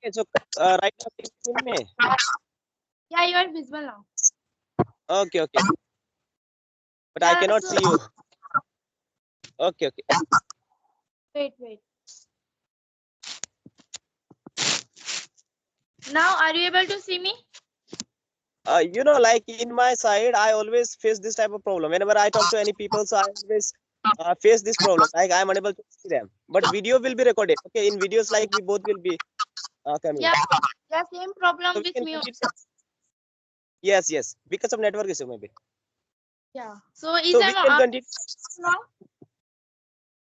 Okay, so right now can you see me? Yeah, you are visible now. Okay, okay. But I Yeah, cannot so see you. Okay, okay. wait. Now, are you able to see me? You know, like in my side, I always face this type of problem. Whenever I talk to any people, so I always face this problem. Like I'm unable to see them. But video will be recorded. Okay, in videos, like we both will be coming. Yeah, yeah, same problem So we with can me continue. also. Yes, yes. Because of network issue, maybe. Yeah. So is So we can I'm continue. now?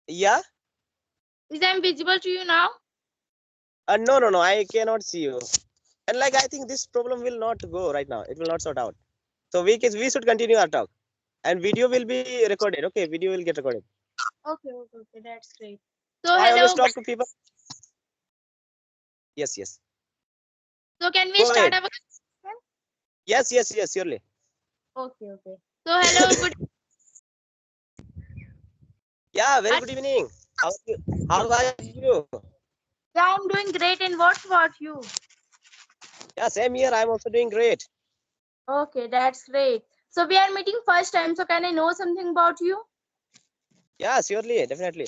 Yeah. Is I'm visible to you now? No, no, no. I cannot see you. And like I think this problem will not go right now. It will not sort out. So we should continue our talk. And video will be recorded. Okay, video will get recorded. Okay, that's great. So I always hello. talk to people. Yes, yes. So can we Go start ahead. our session? Yes, yes, yes, surely. Okay. So hello, good. Yeah, very good evening. How are you? How are you? Yeah, I'm doing great. And what about you? Yeah, same here. I'm also doing great. Okay, that's great. So we are meeting first time. So can I know something about you? Yeah, surely, definitely.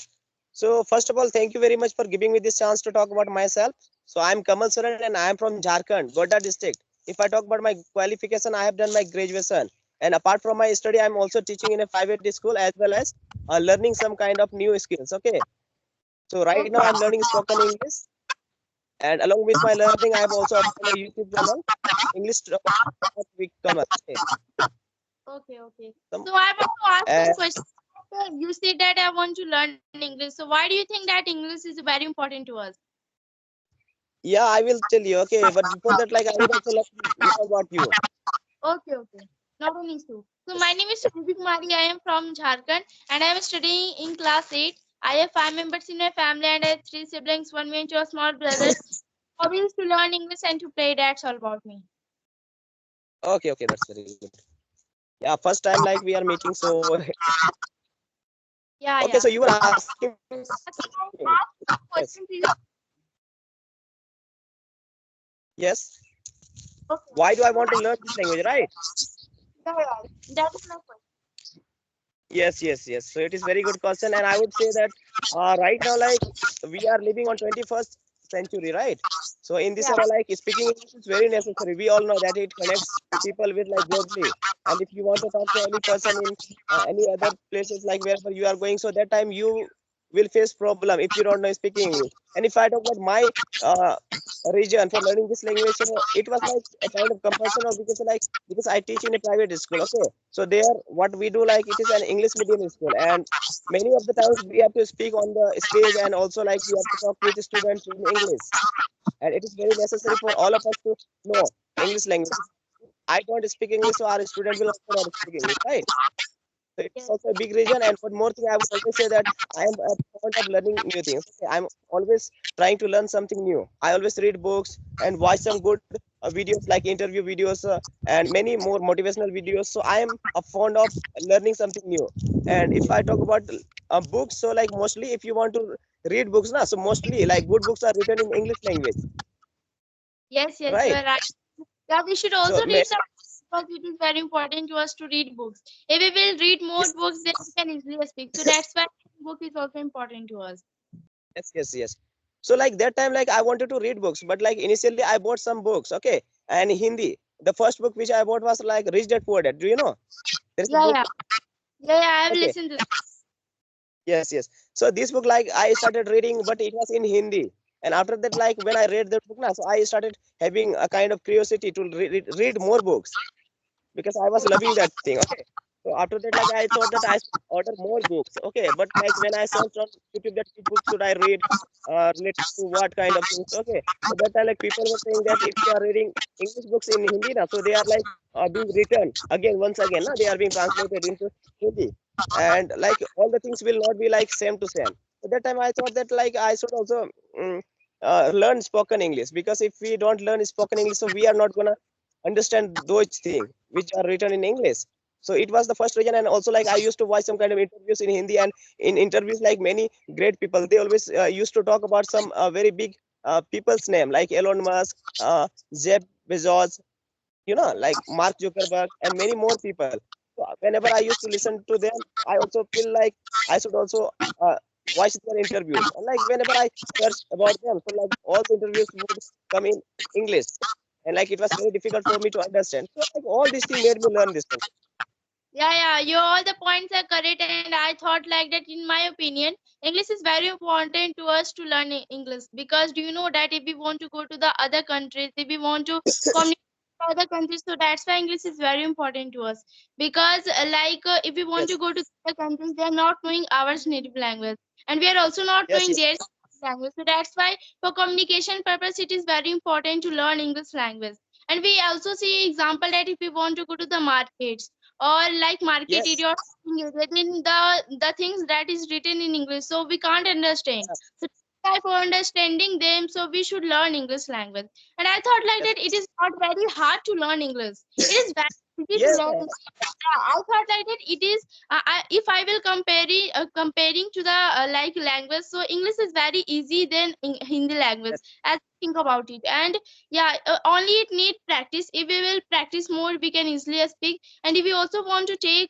So first of all, thank you very much for giving me this chance to talk about myself. So I'm Kamal Saran and I'm from Jharkhand, Godda district. If I talk about my qualification, I have done my graduation. And apart from my study, I'm also teaching in a private school as well as learning some kind of new skills. Okay. So right now Okay. I'm learning spoken English. And along with my learning, I have also opened a YouTube channel, English with Kamal. Okay. Okay. Some, So I want to ask uh, one question. You said that I want to learn English. So why do you think that English is very important to us? yeah, I will tell you. Okay. But before that, like I would also like to know about you. Okay. Not an issue. So my Yes. name is Ruby Kumari. I am from Jharkhand and I am studying in class 8. I have 5 members in my family and I have 3 siblings, one me and 2 small brothers. Hobby is to learn English and to play. That's all about me. Okay, okay, that's very good. Yeah, first time like we are meeting. So Yeah, okay, yeah. so you were asking me So something. can I ask a Yes, question to you? yes. Okay. Why do I So want to learn this language, right? that is my question. Yes, yes, yes. So it is very good question, and I would say that right now, like we are living on 21st century, right? So in this Yeah. era, like speaking English is very necessary. We all know that it connects people with like globally. And if you want to talk to any person in any other places, like wherever you are going, so that time you will face problem if you don't know speaking English. And if I talk about my uh, region for learning this language, so it was like a kind of compulsion, or because I teach in a private school. Okay, so there what we do, like it is an English medium school, and many of the times we have to speak on the stage, and also like we have to talk with the students in English, and it is very necessary for all of us to know English language. I don't speak English, so our student will also not speak English, right? So it's Yes. also a big reason. And one more thing, I would always say that I am fond of learning new things. Okay, I'm always trying to learn something new. I always read books and watch some good videos, like interview videos, and many more motivational videos. So I am fond of learning something new. And if I talk about books, so like mostly if you want to read books, so mostly like good books are written in English language, Yes, you right? are right. Yeah, we should So also read some books because it is very important to us to read books. If we will read more yes, books, then we can easily speak. So that's why book is also important to us. yes. So like that time, like I wanted to read books, but like initially I bought some books, okay, and Hindi. The first book which I bought was like Rich Dad Poor Dad. Do you know? There is a Yeah, book. yeah, yeah. I have Okay. listened to that. Yes. So this book, like I started reading, but it was in Hindi. And after that, like when I read that book, so I started having a kind of curiosity to read more books, because I was loving that thing. Okay. So after that, like I thought that I should order more books. Okay. But like when I searched on YouTube that which book should I read, related to what kind of things. Okay. So that time, like people were saying that if you are reading English books in Hindi, so they are like being written again, once again, they are being translated into Hindi. And like all the things will not be like same to same. So that time I thought that like I should also learn spoken English, because if we don't learn spoken English, so we are not gonna understand those things which are written in English. So it was the first reason. And also like I used to watch some kind of interviews in Hindi, and in interviews like many great people, they always used to talk about some very big people's name like Elon Musk, Jeff Bezos, like Mark Zuckerberg and many more people. So whenever I used to listen to them, I also feel like I should also watch their interviews. And like whenever I search about them, so like all the interviews would come in English, and like it was very difficult for me to understand. So like all these things made me learn this thing. Yeah, your all the points are correct, and I thought like that. In my opinion, English is very important to us to learn English, because do you know that if we want to go to the other countries, if we want to communicate with other countries, so that's why English is very important to us. Because if we want Yes, to go to other countries, they are not knowing our native language, and we are also not yes, knowing yes, their language. So that's why for communication purpose, it is very important to learn English language. And we also see example that if we want to go to the markets or like market yes, area, within the things that is written in English, so we can't understand. So for understanding them, so we should learn English language. And I thought like yes, that it is not very hard to learn English. It is very easy to yes, learn. Yeah, I thought like that it is. If I will comparing to the language, so English is very easy than Hindi language. yes, As I think about it, and yeah, only it need practice. If we will practice more, we can easily speak. And if you also want to take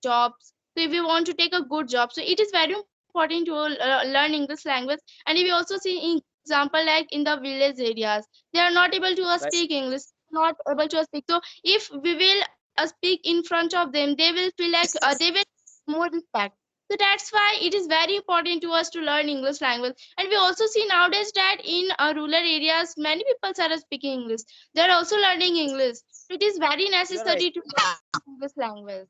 jobs, so if you want to take a good job, so it is very important to learn English language. And if you also see example like in the village areas, they are not able to right, speak English, not able to speak. So if we will speak in front of them, they will feel like they will more respect. So that's why it is very important to us to learn English language. And we also see nowadays that in rural areas, many people are speaking English. They are also learning English. It is very you're right. necessary to learn English language.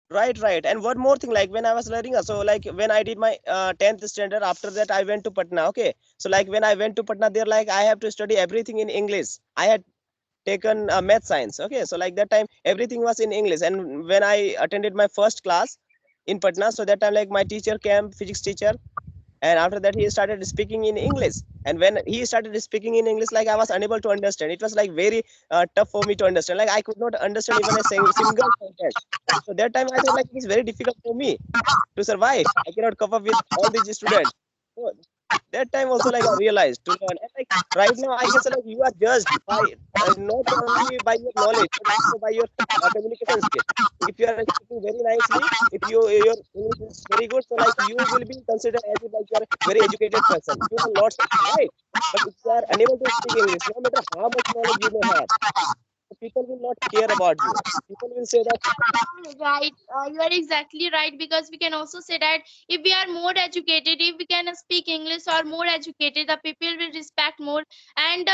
Right, right. And one more thing, like when I was learning, so like when I did my 10th standard, after that I went to Patna. Okay, so like when I went to Patna, there like I have to study everything in English. I had taken math science. Okay, so like that time everything was in English. And when I attended my first class in Patna, so that time like my teacher came, physics teacher, and after that he started speaking in English. And when he started speaking in English, like I was unable to understand. It was like very tough for me to understand. Like I could not understand even a single sentence. So that time I thought like it is very difficult for me to survive. I cannot cope up with all these students. So that time also like I realized to learn. And like right now I can say like you are judged by not only by your knowledge but also by your communication skill. If you are speaking very nicely, if your English is very good, so like you will be considered as if like you are a very educated person. You know lots of things, right? But if you are unable to speak English, no matter how much knowledge you may have, people will not care about you. People will say that Right, you are exactly right, because we can also say that if we are more educated, if we can speak English or more educated, the people will respect more. And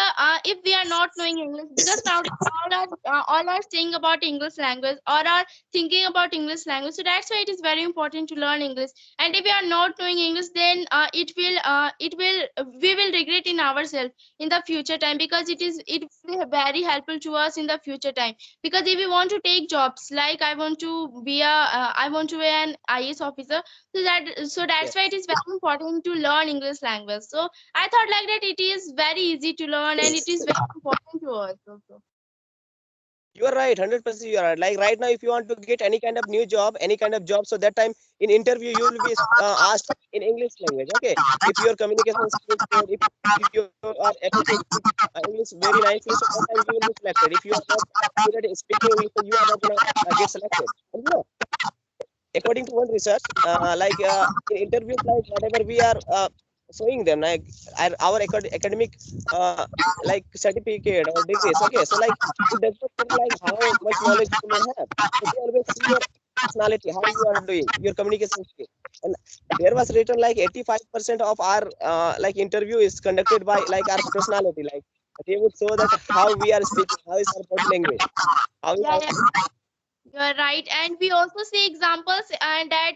if we are not knowing English, because now all are saying about English language or are thinking about English language, so that's why it is very important to learn English. And if we are not knowing English, then it will we will regret in ourselves in the future time, because it will be very helpful to us in the future time. Because if we want to take jobs, like I want to be an IS officer, so yeah. that's why it is very important to learn English language. So I thought like that it is very easy to learn, and it is very important to us also. You are right, 100% you are right. Like right now, if you want to get any kind of new job, any kind of job, so that time in interview you will be asked in English language. Okay, if your communication skills good, if you are able to speak English very nicely, so that time you will be selected. If you are not good at speaking English, so you are not gonna get selected. And according to one research, in interviews, like whatever we are showing them, like our academic like certificate or degrees. Okay, so like it does not look like how much knowledge you may have. So they always see your personality, how you are doing, your communication skill. And there was written like 85% of our like interview is conducted by like our personality. Like they would show that how we are speaking, how is our body language, how is Yeah, our yeah. You are right, and we also see examples, and that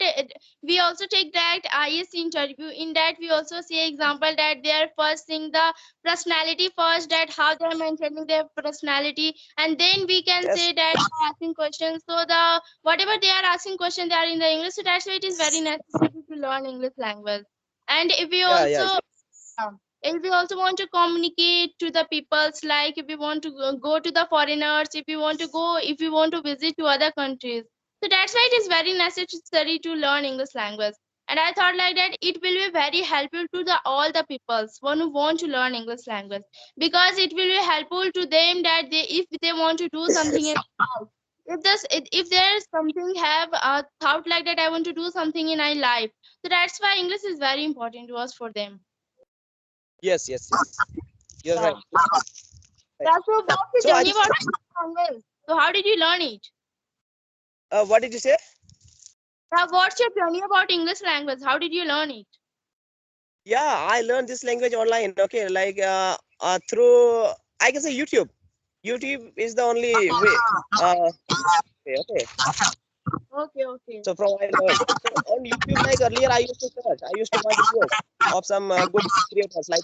we also take that IS interview. In that, we also see example that they are first seeing the personality first, that how they are maintaining their personality, and then we can yes, say that they are asking questions. So the whatever they are asking questions, they are in the English. So that's why it is very necessary to learn English language. And if we yeah, yeah, also if we also want to communicate to the peoples, like if we want to go to the foreigners, if we want to visit to other countries, so that's why it is very necessary to learn English language. And I thought like that it will be very helpful to the all the peoples one who want to learn English language, because it will be helpful to them that they if they want to do something in life. If there's something have a thought like that I want to do something in my life, so that's why English is very important to us for them. Yes, yes, yes. You're right. Yeah. Right. Yeah. So what's So your I journey just, about language? So how did you learn it? what did you say? Yeah. What's your journey about English language? How did you learn it? Yeah, I learned this language online. Okay, like through, I can say YouTube. YouTube is the only way. Okay. Okay. Okay. So from I learned. So on YouTube, like earlier, I used to search. I used to watch videos of some good creators like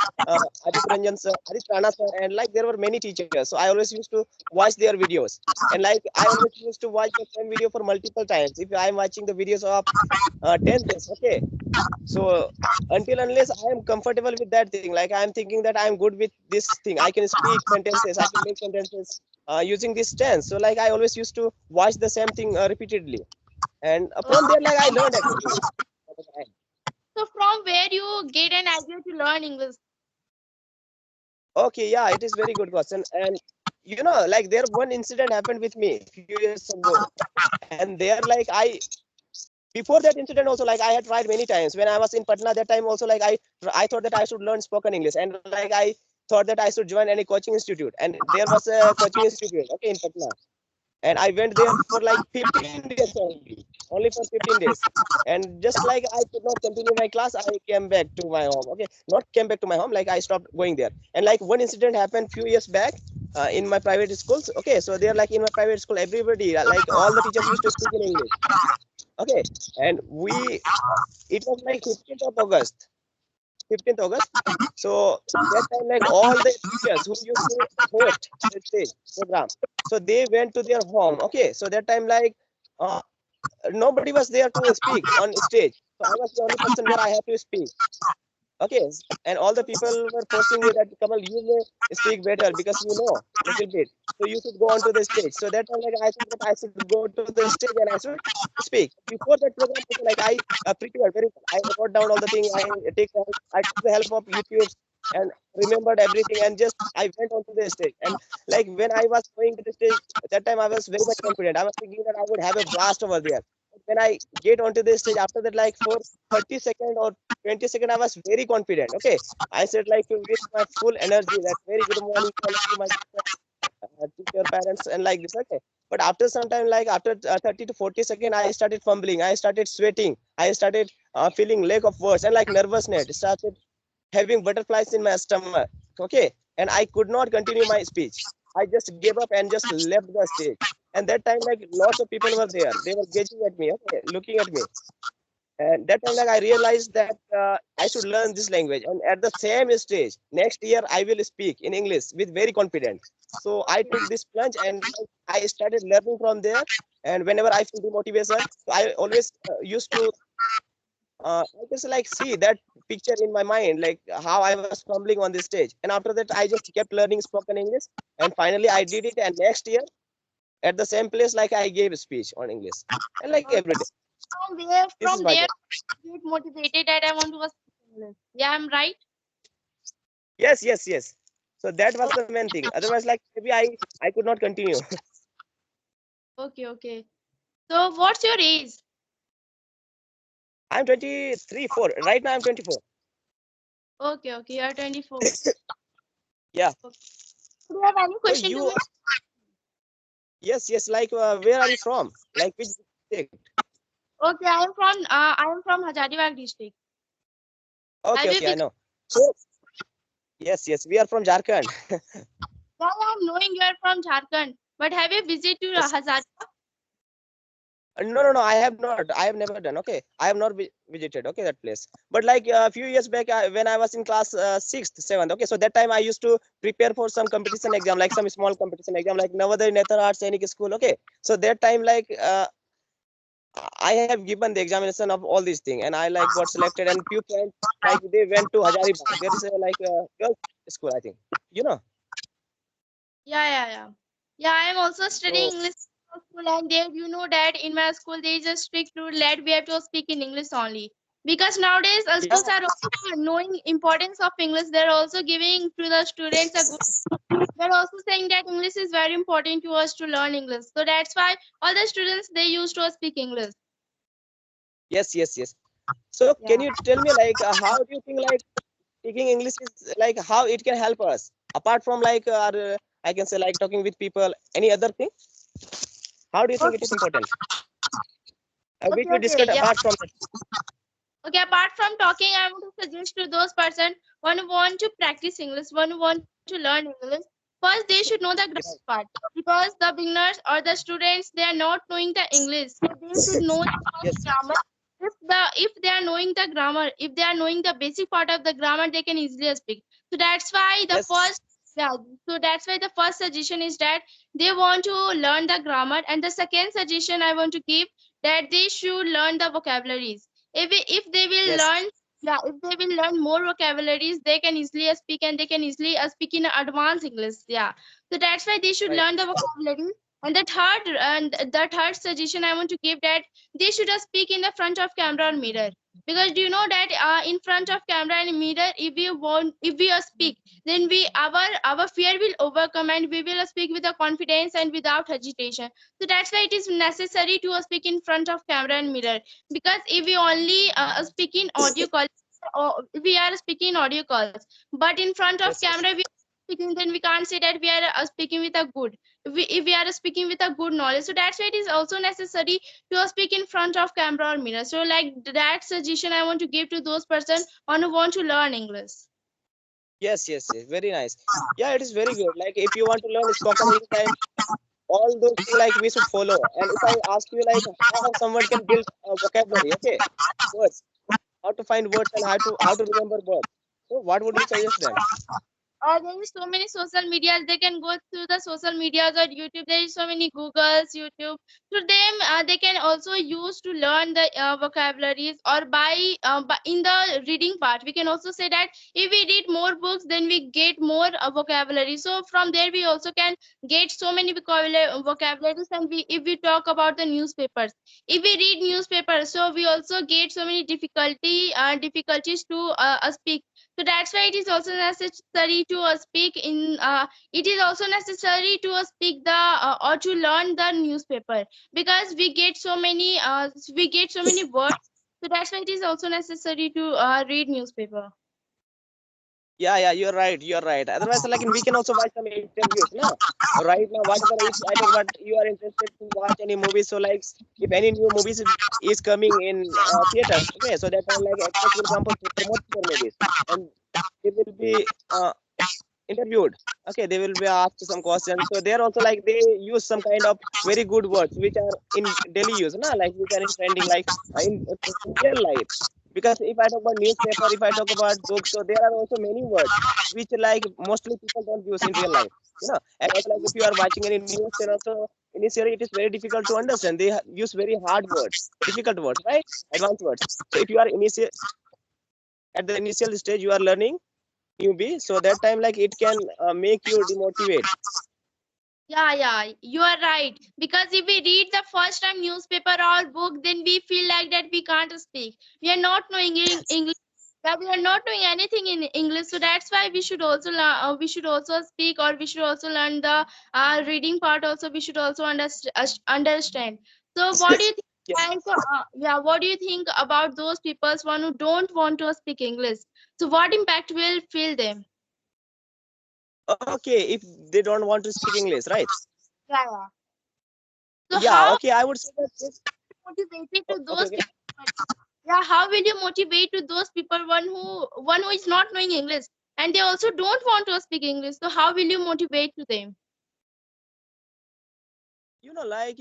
Adit Rana sir, and like there were many teachers. So I always used to watch their videos, and like I always used to watch the same video for multiple times. If I'm watching the videos of 10 days, okay. So until unless I am comfortable with that thing, like I'm thinking that I'm good with this thing, I can speak sentences, I can make sentences using this tense. So like I always used to watch the same thing repeatedly, and from there, like I learned actually. So from where you get an idea to learn English? Okay, yeah, it is very good question, and like there one incident happened with me a few years ago, and there like before that incident also like I had tried many times when I was in Patna. That time also like I thought that I should learn spoken English, and like I thought that I should join any coaching institute, and there was a coaching institute, okay, in Patna, and I went there for like 15 days only for 15 days. And just like I could not continue my class, I came back to my home. Okay, not came back to my home, like I stopped going there. And like one incident happened few years back in my private schools. Okay, so they're like in my private school, everybody, like all the teachers used to speak in English. Okay, and it was like 15th of August. 15th August. So that time, like all the teachers who used to host the stage program, so they went to their home. Okay, so that time, like uh, nobody was there to speak on stage. So I was the only person where I had to speak. Okay, and all the people were forcing me that Kamal, you may speak better because you know little bit. So you should go onto the stage. So that time, like I thought that I should go to the stage and I should speak. Before that program, also, like I prepared very well. I wrote down all the things. I took the help of YouTube and remembered everything, and just I went onto the stage. And like when I was going to the stage, that time I was very much confident. I was thinking that I would have a blast over there. When I get onto the stage after that, like for 30 seconds or 20 seconds, I was very confident. Okay. I said like with my full energy that very good morning to all of you, my teacher, parents, and like this. Okay. But after some time, like after 30 to 40 seconds, I started fumbling. I started sweating. I started feeling lack of words and like nervousness. Started having butterflies in my stomach. Okay. And I could not continue my speech. I just gave up and just left the stage. And that time, like lots of people were there. They were gazing at me, okay, looking at me. And that time, like I realized that I should learn this language. And at the same stage, next year I will speak in English with very confident. So I Okay. took this plunge and I started learning from there. And whenever I feel demotivation, I always used to I just like see that picture in my mind, like how I was fumbling on this stage. And after that, I just kept learning spoken English. And finally, I did it. And next year, at the same place, like I gave a speech on English. And like Okay. every day, this is From my there job. you get motivated that I want to speak English. Yeah, I'm right. Yes, yes, yes. So that was the main thing. Otherwise, like maybe I could not continue. Okay, okay. So what's your age? I'm 23, 4. Right now, I'm 24. Okay, okay. You're 24. Yeah. Okay. Do you have any So question to you, me? yes, yes. Like, where are you from? Like, which district? Okay, I am from Hazaribagh district. Okay, Have you okay, I been? know. So, yes, yes. We are from Jharkhand. Yeah, I'm knowing you are from Jharkhand. But have you visited to Yes. Hazaribagh? No, no, no. I have not. I have never done. Okay, I have not visited. Okay, that place. But like a few years back, when I was in class sixth, seventh. Okay, so that time I used to prepare for some competition exam, like some small competition exam, like Navodaya Netar Arts Sainik School. Okay, so that time like I have given the examination of all these things, and I like got selected. And few friends like they went to Hazaribagh. There is a like a girls school, I think. You know. Yeah, yeah, yeah. Yeah, I am also So studying English in school, and there you know that in my school there is a strict rule that we have to speak in English only. Because nowadays schools are also knowing importance of English. They're also giving to the students a good. They're also saying that English is very important to us to learn English. So that's why all the students they used to speak English. Yes, yes, yes. So can Yeah. you tell me like how do you think like speaking English is like how it can help us apart from like I can say like talking with people, any other thing? How do you think it Okay. is important? Which Okay. we Okay. discussed Yeah. apart from that. Okay. Apart from talking, I want to suggest to those person one who want to practice English, one who want to learn English. First, they should know the grammar Yes, part because the beginners or the students they are not knowing the English, so they should know the first yes, grammar. If they are knowing the grammar, if they are knowing the basic part of the grammar, they can easily speak. So that's why the yes, first yeah. So that's why the first suggestion is that they want to learn the grammar, and the second suggestion I want to give that they should learn the vocabularies. If they will yes, learn yeah, if they will learn more vocabularies, they can easily speak and they can easily speak in advanced English. Yeah. So that's why they should right. learn the vocabulary. And the third suggestion I want to give that they should speak in the front of camera or mirror. Because do you know that in front of camera and mirror, if we speak, then our fear will overcome and we will speak with the confidence and without hesitation. So that's why it is necessary to speak in front of camera and mirror. Because if we only speak in audio calls, or we are speaking audio calls, but in front of Yes, yes. camera we are speaking, then we can't say that we are speaking with a good. If we are speaking with a good knowledge, so that's why it is also necessary to speak in front of camera or mirror. So like that suggestion I want to give to those person who want to learn English. Yes, yes, yes. Very nice. Yeah, it is very good. Like if you want to learn spoken English, like all those things like we should follow. And if I ask you like how someone can build a vocabulary, okay, words, how to find words and how to remember words. So what would you suggest them? There is so many social medias. They can go through the social medias or YouTube. There is so many Googles, YouTube. To them, they can also use to learn the vocabularies, or by in the reading part. We can also say that if we read more books, then we get more vocabulary. So from there, we also can get so many vocabularies. And if we talk about the newspapers, if we read newspapers, so we also get so many difficulties to speak. So that's why it is also necessary to speak in. It is also necessary to speak the or to learn the newspaper, because we get so many words. So that's why it is also necessary to read newspaper. Yeah, yeah, you're right. You're right. Otherwise, like we can also watch some interviews, no? Right now, whatever if I talk about you are interested to watch any movies, so like if any new movies is coming in theaters, okay, so that time like actors will come for promote their movies, and they will be interviewed. Okay, they will be asked some questions. So they're also like they use some kind of very good words which are in daily use, no? Like which are in trending, like in real life. Because if I talk about newspaper, if I talk about books, so there are also many words which like mostly people don't use in real life. And also like if you are watching any news channel, so initially it is very difficult to understand. They use very hard words, difficult words, right? Advanced words. So if you are initial at the initial stage, you are learning newbie, so that time like it can make you demotivate. Yeah, yeah, you are right. Because if we read the first time newspaper or book, then we feel like that we can't speak. We are not knowing English. Yeah, we are not doing anything in English. So that's why we should also learn. We should also speak, or we should also learn the reading part. Also, we should also understand. So, what do you think? Yes. Yeah, what do you think about those people one who don't want to speak English? So, what impact will feel them? Okay, if they don't want to speak English, right? Yeah, yeah. So, Yeah, how okay, I would say that this. motivated to Okay, those okay. people? Yeah, how will you motivate to those people one who is not knowing English and they also don't want to speak English? So how will you motivate to them? Like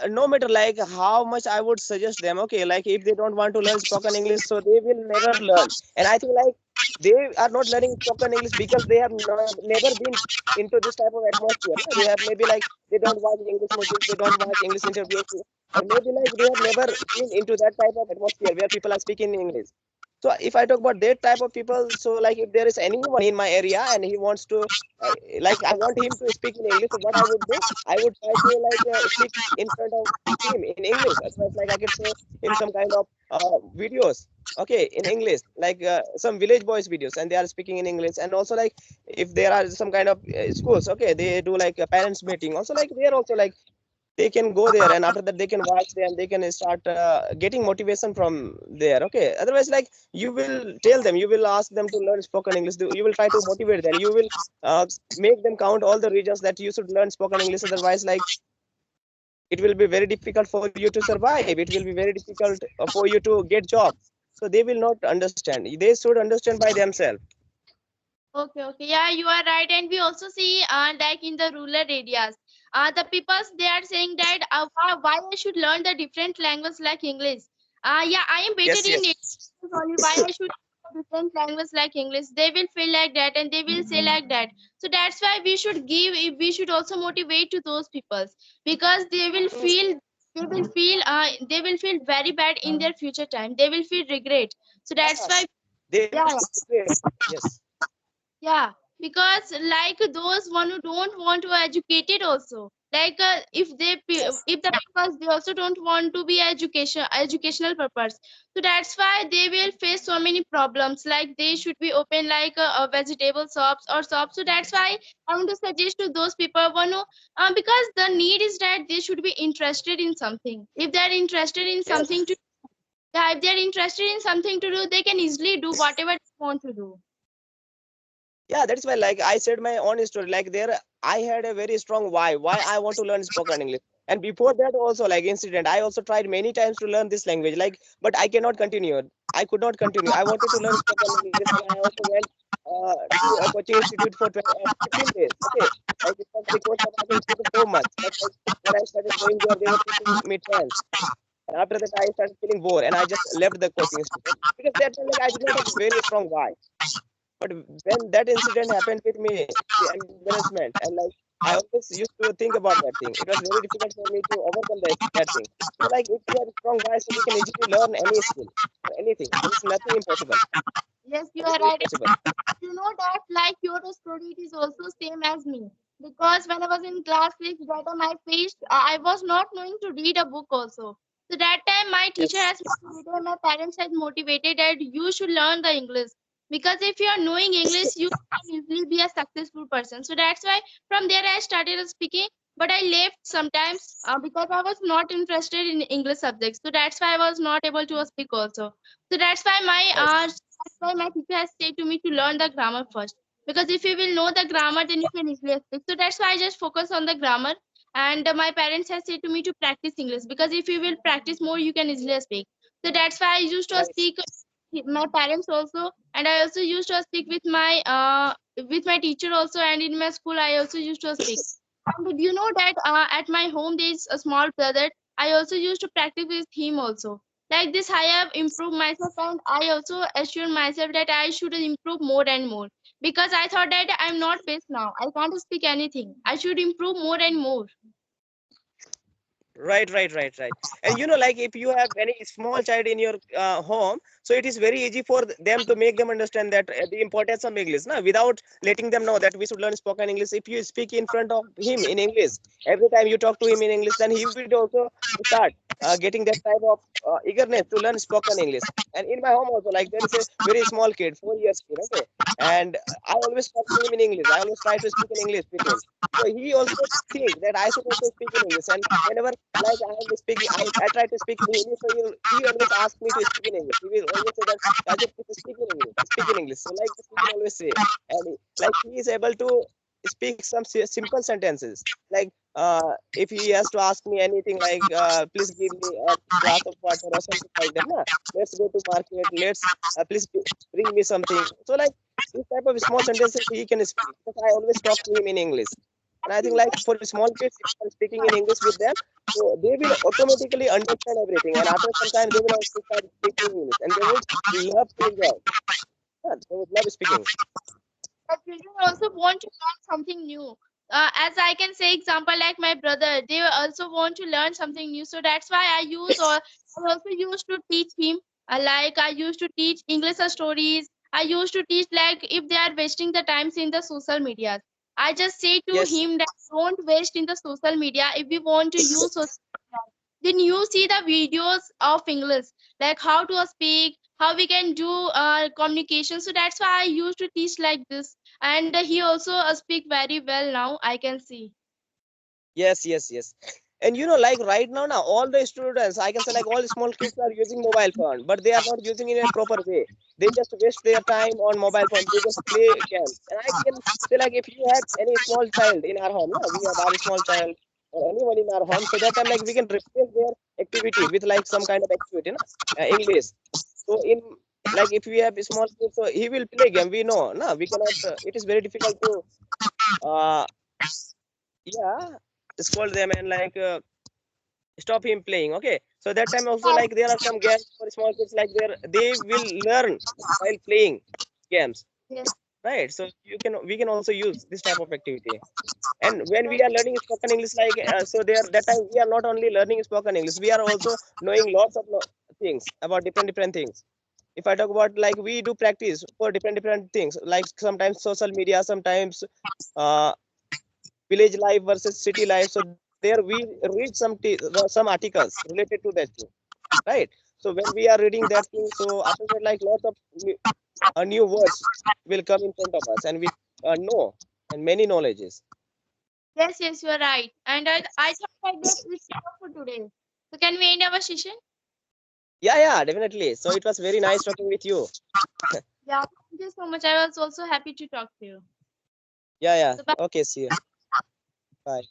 no matter like how much I would suggest them, okay, like if they don't want to learn spoken English, so they will never learn. And I think like they are not learning spoken English because they have never been into this type of atmosphere. No? They have maybe like they don't watch English movies, they don't watch English interviews, or maybe like they have never been into that type of atmosphere where people are speaking English. So if I talk about that type of people, so like if there is anyone in my area and he wants to, like I want him to speak in English, so what I would do, I would try to like speak in front of him in English. Otherwise, like I could show him some kind of videos, okay, in English, like some village boys videos, and they are speaking in English. And also like if there are some kind of schools, okay, they do like a parents meeting. Also like they are also like they can go there, and after that they can watch them, they can start getting motivation from there. Okay, otherwise like you will tell them, you will ask them to learn spoken English, you will try to motivate them, you will uh, make them count all the regions that you should learn spoken English. Otherwise like it will be very difficult for you to survive, it will be very difficult for you to get job. So they will not understand, they should understand by themselves. Okay, okay. Yeah, you are right. And we also see, like in the rural areas, the people they are saying that why I should learn the different language like English. Yeah, I am better Yes, in yes, it. Only why I should learn different language like English. They will feel like that and they will say like that. So that's why we should give. We should also motivate to those people because they will feel very bad in their future time. They will feel regret. So that's why. they will Yeah, feel great. Yes. yeah, because like those one who don't want to educate it also. Like if the people they also don't want to be educational purpose. So that's why they will face so many problems. Like they should be open like a vegetable shops or shops. So that's why I want to suggest to those people one who because the need is that they should be interested in something. If they are interested in Yes. something to yeah, if they are interested in something to do, they can easily do whatever they want to do. Yeah, that's why like I said my own story. Like there I had a very strong why I want to learn spoken English. And before that also like incident, I also tried many times to learn this language, like but I cannot continue. I could not continue. I wanted to learn spoken English, and I also went to a coaching institute for 15 days. Okay, like it was the course of I think 3 to 4 months. But like when I started going there, they were teaching me tense. And after that, I started feeling bored, and I just left the coaching institute because that time like I did not have a very strong why. But when that incident happened with me, the embarrassment, and like I always used to think about that thing. It was very difficult for me to overcome that thing. So like if we have a strong voice, so we can easily learn any skill or anything. There is nothing impossible. Yes, you are Everything is right. possible. You know that like your story it is also same as me because when I was in class 6 that time I faced I was not knowing to read a book also. So that time my teacher Yes. has motivated, my parents had motivated that you should learn the English because if you are knowing English you can easily be a successful person. So that's why from there I started speaking, but I left sometimes because I was not interested in English subjects. So that's why I was not able to speak also. So Yes. that's why my teacher has said to me to learn the grammar first. Because if you will know the grammar, then you can easily speak. So that's why I just focus on the grammar. And my parents have said to me to practice English because if you will practice more, you can easily speak. So that's why I used to Nice. speak with my parents also, and I also used to speak with my teacher also, and in my school I also used to speak. And you know that at my home there is a small brother. I also used to practice with him also. Like this, I have improved myself, and I also assure myself that I should improve more and more because I thought that I'm not best now. I can't speak anything. I should improve more and more. Right. And you know, like if you have any small child in your home, so it is very easy for them to make them understand that the importance of English, na? Without letting them know that we should learn spoken English. If you speak in front of him in English, every time you talk to him in English, then he will also start getting that type of eagerness to learn spoken English. And in my home also, like there is a very small kid, 4 years kid, okay, and I always talk to him in English. I always try to speak in English with him. So he also think that I should also speak in English. And whenever like I am speaking, I try to speak in English. So he always asks me to speak in English. He will always say that Rajat, please speak in English. Speak in English. So like this he will always say, and like he is able to speak some simple sentences. Like if he has to ask me anything, like please give me a glass of water or something like that. Na? Let's go to market. Let's please bring me something. So like this type of small sentences he can speak because I always talk to him in English. And I think like for small kids, if you are speaking in English with them, so they will automatically understand everything. And after some time, they will also start speaking English, and they would love to enjoy. Yeah, they would love speaking. But children also want to learn something new. As I can say, example like my brother, they also want to learn something new. So that's why I also used to teach him. Like I used to teach English stories. I used to teach like if they are wasting the times in the social media. I just say to Yes, him that don't waste in the social media. If we want to use social media, then you see the videos of English, like how to speak, how we can do communication. So that's why I used to teach like this. And he also speak very well now, I can see. Yes, yes, yes. And like right now, all the students, I can say like all small kids are using mobile phone, but they are not using in a proper way. They just waste their time on mobile phone. They just play games. And I can say like if you have any small child in our home, we have our small child or anyone in our home, so that time like we can replace their activity with like some kind of activity, English. So in like if we have a small kid, so he will play game. We know, we cannot. It is very difficult to uh yeah scold them and like stop him playing. Okay, so that time also like there are some games for small kids like they will learn while playing games, Yes. right? So we can also use this type of activity. And when we are learning spoken English, like so there that time we are not only learning spoken English, we are also knowing lots of things about different things. If I talk about like we do practice for different things, like sometimes social media, sometimes uh, village life versus city life. So there we read some articles related to that thing, right? So when we are reading that thing, so after that, like lots of new words will come in front of us, and we know and many knowledges. Yes, yes, you are right. And I thought like that we stop for today. So can we end our session? Yeah, yeah, definitely. So it was very nice talking with you. Yeah. Thank you so much. I was also happy to talk to you. Yeah, yeah. So bye. Okay, see you. Bye.